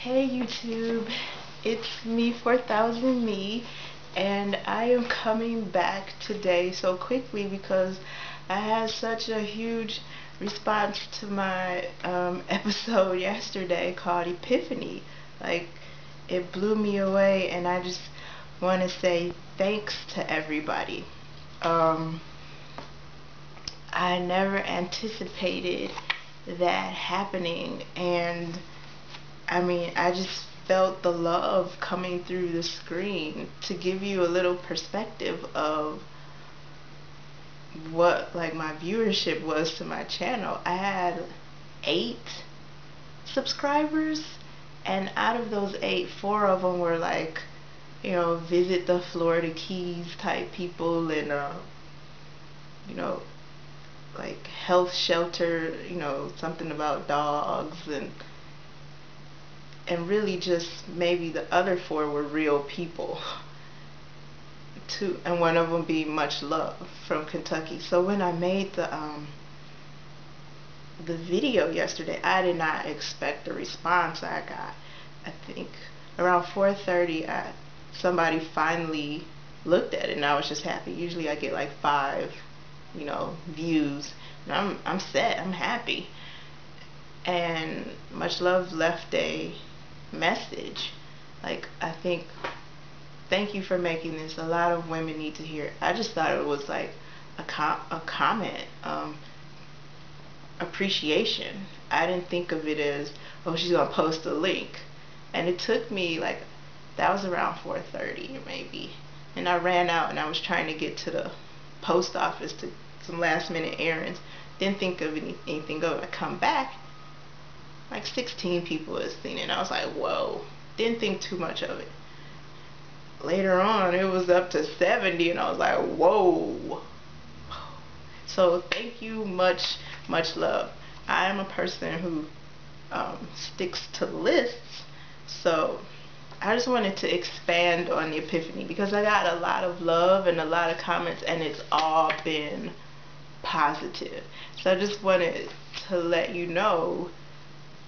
Hey YouTube, it's me 4000 me, and I am coming back today so quickly because I had such a huge response to my episode yesterday called Epiphany. Like, it blew me away, and I just want to say thanks to everybody. I never anticipated that happening, and I mean, I just felt the love coming through the screen. To give you a little perspective of what like my viewership was to my channel, I had 8 subscribers, and out of those 8, 4 of them were like, visit the Florida Keys type people, and like health shelter, something about dogs, and really just maybe the other 4 were real people too, and one of them being Much Love from Kentucky. So when I made the video yesterday, I did not expect the response I got. I think around 4:30 somebody finally looked at it, and I was just happy. Usually I get like 5 views, and I'm set, I'm happy. And Much Love left a message like, I think, thank you for making this, a lot of women need to hear it. I just thought it was like a comment, appreciation. I didn't think of it as, oh, she's gonna post a link. And it took me like, that was around 4:30 maybe, and I ran out and I was trying to get to the post office to some last minute errands. Didn't think of anything of it. I come back, like 16 people had seen it, and I was like, whoa. Didn't think too much of it. Later on it was up to 70, and I was like, whoa. So thank you, much love. I am a person who sticks to lists, so I just wanted to expand on the Epiphany because I got a lot of love and a lot of comments, and it's all been positive. So I just wanted to let you know,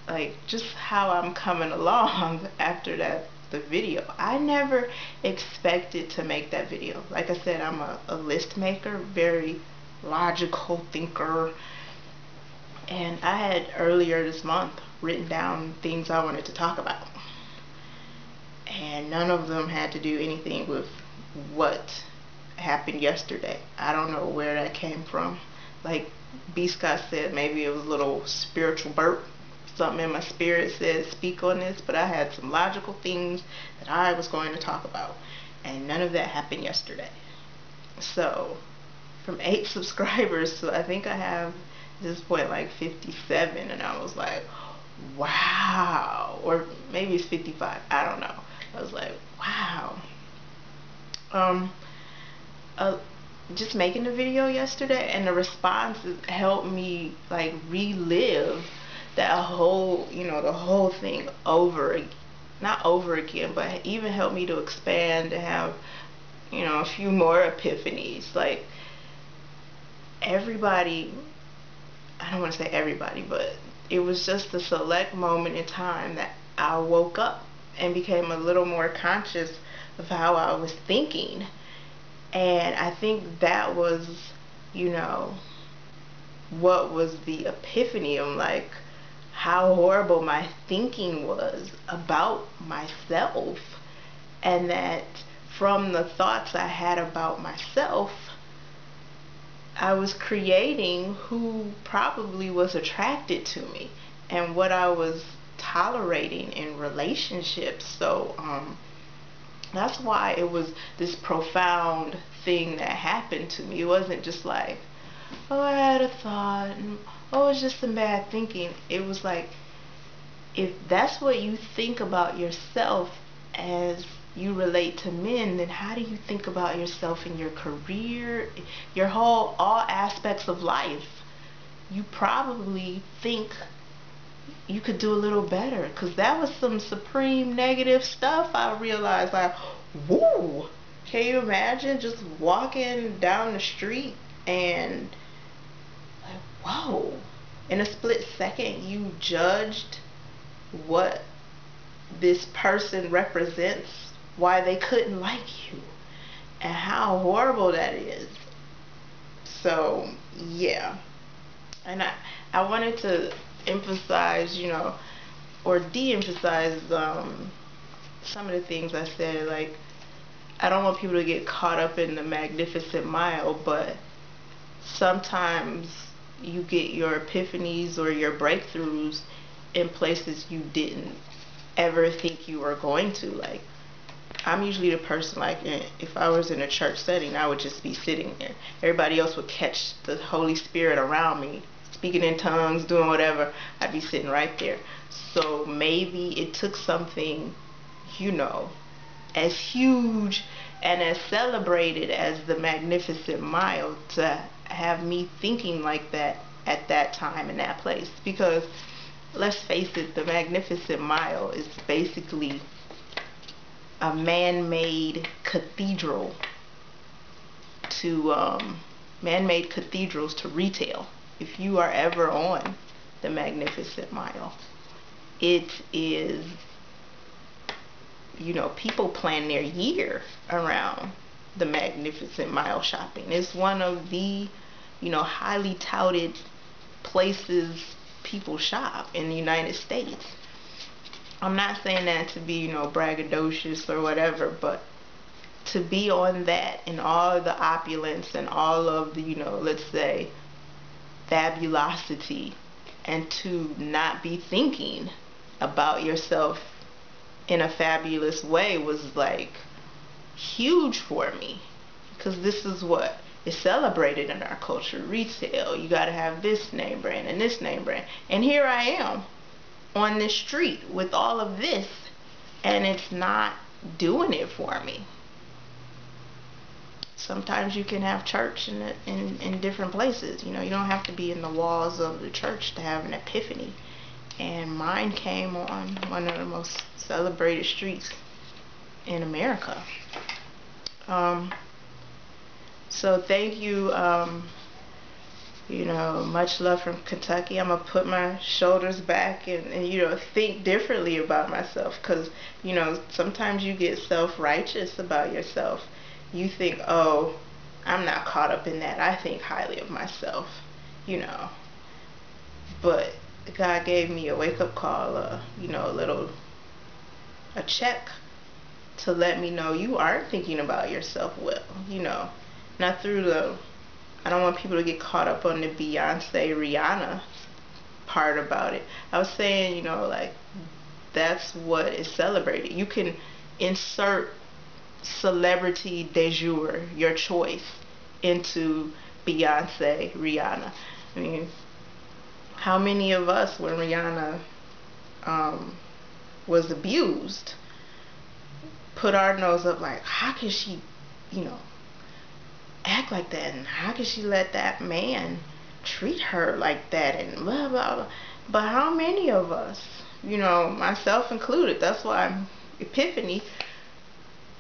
like, just how I'm coming along after the video. I never expected to make that video. Like I said, I'm a list maker, very logical thinker, and I had earlier this month written down things I wanted to talk about, and none of them had to do anything with what happened yesterday. I don't know where that came from. Like B. Scott said, maybe it was a little spiritual burp. Something in my spirit said speak on this, but I had some logical things that I was going to talk about, and none of that happened yesterday. So from 8 subscribers to, I think I have at this point like 57, and I was like, wow. Or maybe it's 55, I don't know. I was like, wow. Just making the video yesterday and the responses helped me like relive that whole, the whole thing over, not over again, but even helped me to expand and have, a few more epiphanies. Like, everybody, I don't want to say everybody, but it was just a select moment in time that I woke up and became a little more conscious of how I was thinking. And I think that was, what was the epiphany of, like, how horrible my thinking was about myself, and that from the thoughts I had about myself, I was creating who probably was attracted to me and what I was tolerating in relationships. So that's why it was this profound thing that happened to me. It wasn't just like, oh, I had a thought, and oh, it's just some bad thinking. It was like, if that's what you think about yourself as you relate to men, then how do you think about yourself in your career, your all aspects of life? You probably think you could do a little better, because that was some supreme negative stuff. I realized, like, whoa, can you imagine just walking down the street and like, whoa, in a split second you judged what this person represents why they couldn't like you and how horrible that is. So yeah, and I wanted to emphasize, or de-emphasize some of the things I said. Like, I don't want people to get caught up in the magnificent mile, but sometimes you get your epiphanies or your breakthroughs in places you didn't ever think you were going to. Like, I'm usually the person, like, if I was in a church setting, I would just be sitting there. Everybody else would catch the Holy Spirit around me, speaking in tongues, doing whatever. I'd be sitting right there. So maybe it took something, as huge and as celebrated as the Magnificent Mile to have me thinking like that at that time in that place. Because let's face it, the Magnificent Mile is basically a man-made cathedral to man-made cathedrals to retail. If you are ever on the Magnificent Mile, it is, people plan their year around the Magnificent Mile shopping. It's one of the, highly touted places people shop in the United States. I'm not saying that to be, braggadocious or whatever, but to be on that and all the opulence and all of the, let's say, fabulosity, and to not be thinking about yourself in a fabulous way was like huge for me, because this is what is celebrated in our culture. Retail, you got to have this name brand and this name brand, and here I am on this street with all of this, and it's not doing it for me. Sometimes you can have church in different places. You don't have to be in the walls of the church to have an epiphany. And mine came on one of the most celebrated streets in America. So thank you. Much love from Kentucky. I'm going to put my shoulders back and think differently about myself, because, sometimes you get self-righteous about yourself. You think, oh, I'm not caught up in that. I think highly of myself, But God gave me a wake-up call, a check to let me know you aren't thinking about yourself well, not through I don't want people to get caught up on the Beyonce, Rihanna part about it. I was saying, like, that's what is celebrated. You can insert celebrity de jour, your choice, into Beyonce, Rihanna. I mean, how many of us, when Rihanna was abused, put our nose up like, how can she, act like that, and how can she let that man treat her like that, and blah blah blah. But how many of us, myself included, that's why Epiphany,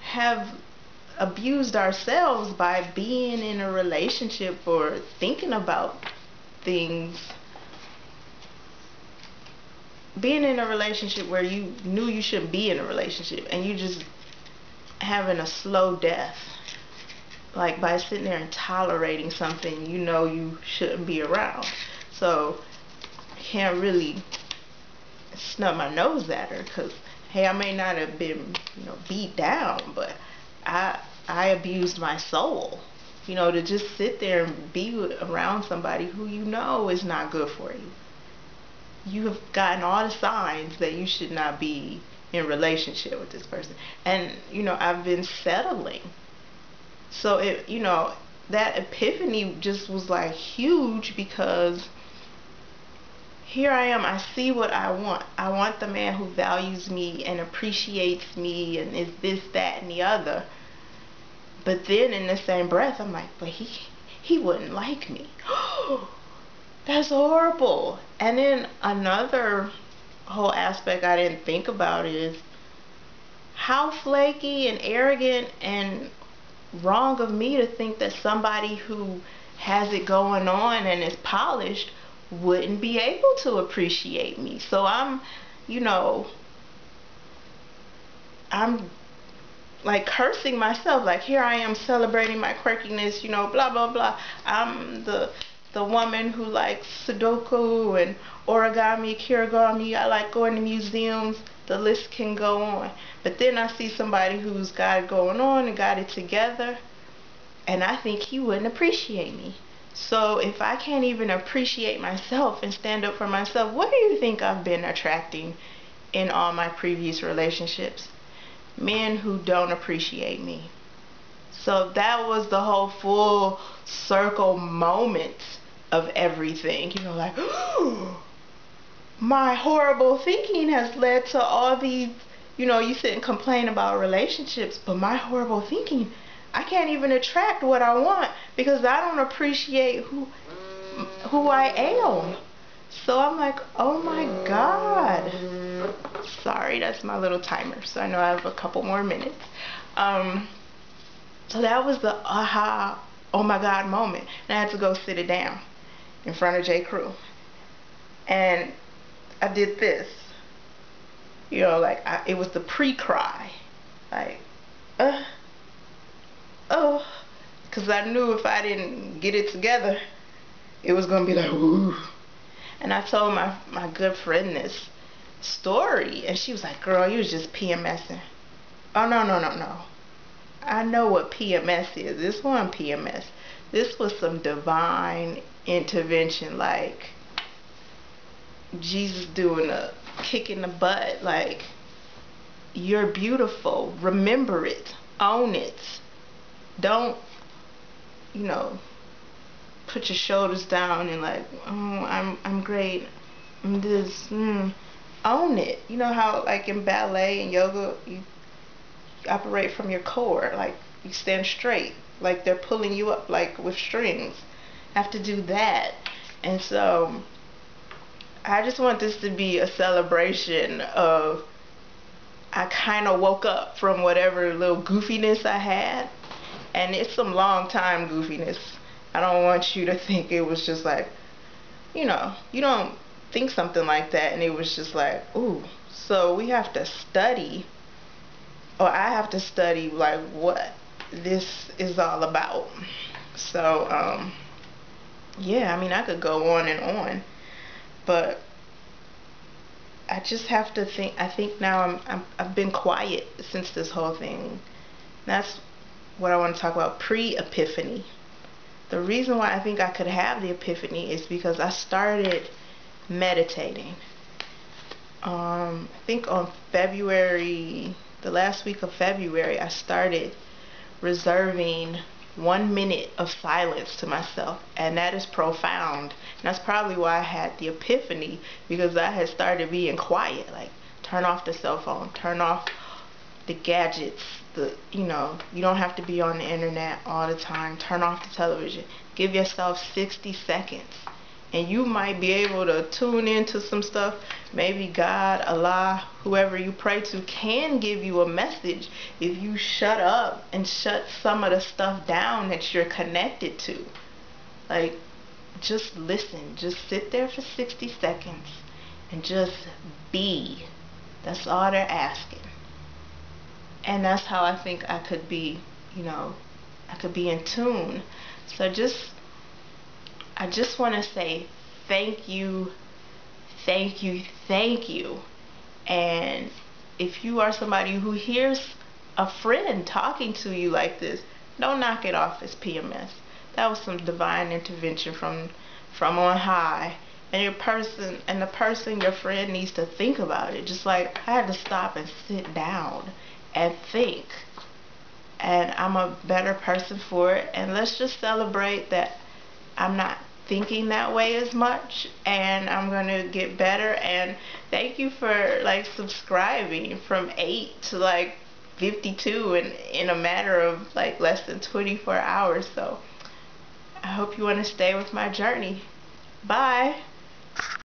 have abused ourselves by being in a relationship or thinking about things, being in a relationship where you knew you shouldn't be in a relationship, and you just having a slow death, like by sitting there and tolerating something you shouldn't be around. So I can't really snub my nose at her, because hey, I may not have been beat down, but I abused my soul, to just sit there and be around somebody who is not good for you. You have gotten all the signs that you should not be in relationship with this person, and I've been settling. So that epiphany just was like huge, because here I am, I see what I want. I want the man who values me and appreciates me and is this, that, and the other. But then in the same breath, I'm like, but he wouldn't like me. That's horrible. And then another whole aspect I didn't think about is how flaky and arrogant and wrong of me to think that somebody who has it going on and is polished wouldn't be able to appreciate me. So I'm, I'm like cursing myself, like here I am celebrating my quirkiness, blah blah blah. I'm the woman who likes Sudoku and origami, kirigami. I like going to museums. The list can go on. But then I see somebody who's got it going on and got it together, and I think he wouldn't appreciate me. So if I can't even appreciate myself and stand up for myself, what do you think I've been attracting in all my previous relationships? Men who don't appreciate me. So that was the whole full circle moment of everything. Like, my horrible thinking has led to all these, you sit and complain about relationships, but my horrible thinking, I can't even attract what I want because I don't appreciate who I am. So I'm like, oh my God. Sorry, that's my little timer. So I know I have a couple more minutes. So that was the aha, oh my God moment. And I had to go sit it down in front of J. Crew. And I did this. Like it was the pre-cry. Like, oh. Because I knew if I didn't get it together, it was going to be like, ooh. And I told my good friend this story, and she was like, girl, you was just PMSing. Oh, no. I know what PMS is. This wasn't PMS. This was some divine intervention, like Jesus doing a kick in the butt. Like, you're beautiful. Remember it. Own it. Don't, put your shoulders down and like, oh, I'm great. I'm this. Own it. You know how like in ballet and yoga you operate from your core, like you stand straight, like they're pulling you up like with strings. I have to do that. And so I just want this to be a celebration of I kind of woke up from whatever little goofiness I had, and it's some long time goofiness. I don't want you to think it was just like, you don't think something like that and it was just like, ooh. So we have to study, or I have to study like what this is all about. So yeah, I mean I could go on and on, but I just have to think. I think now I've been quiet since this whole thing. That's what I want to talk about, pre-epiphany. The reason why I think I could have the epiphany is because I started meditating. I think on February, the last week of February, I started reserving 1 minute of silence to myself, and that is profound. And that's probably why I had the epiphany, because I had started being quiet, like turn off the cell phone, turn off the gadgets, you don't have to be on the internet all the time, turn off the television, give yourself 60 seconds and you might be able to tune into some stuff. Maybe God, Allah, whoever you pray to can give you a message if you shut up and shut some of the stuff down that you're connected to. Like, just listen, just sit there for 60 seconds and just be. That's all they're asking. And that's how I think I could be, I could be in tune. So I just want to say thank you, thank you, thank you. And if you are somebody who hears a friend talking to you like this, don't knock it off as PMS. That was some divine intervention from on high. And the person, your friend, needs to think about it. Just like I had to stop and sit down and think, and I'm a better person for it. And let's just celebrate that I'm not thinking that way as much, and I'm gonna get better. And thank you for like subscribing from 8 to like 52 in a matter of like less than 24 hours. So I hope you want to stay with my journey. Bye.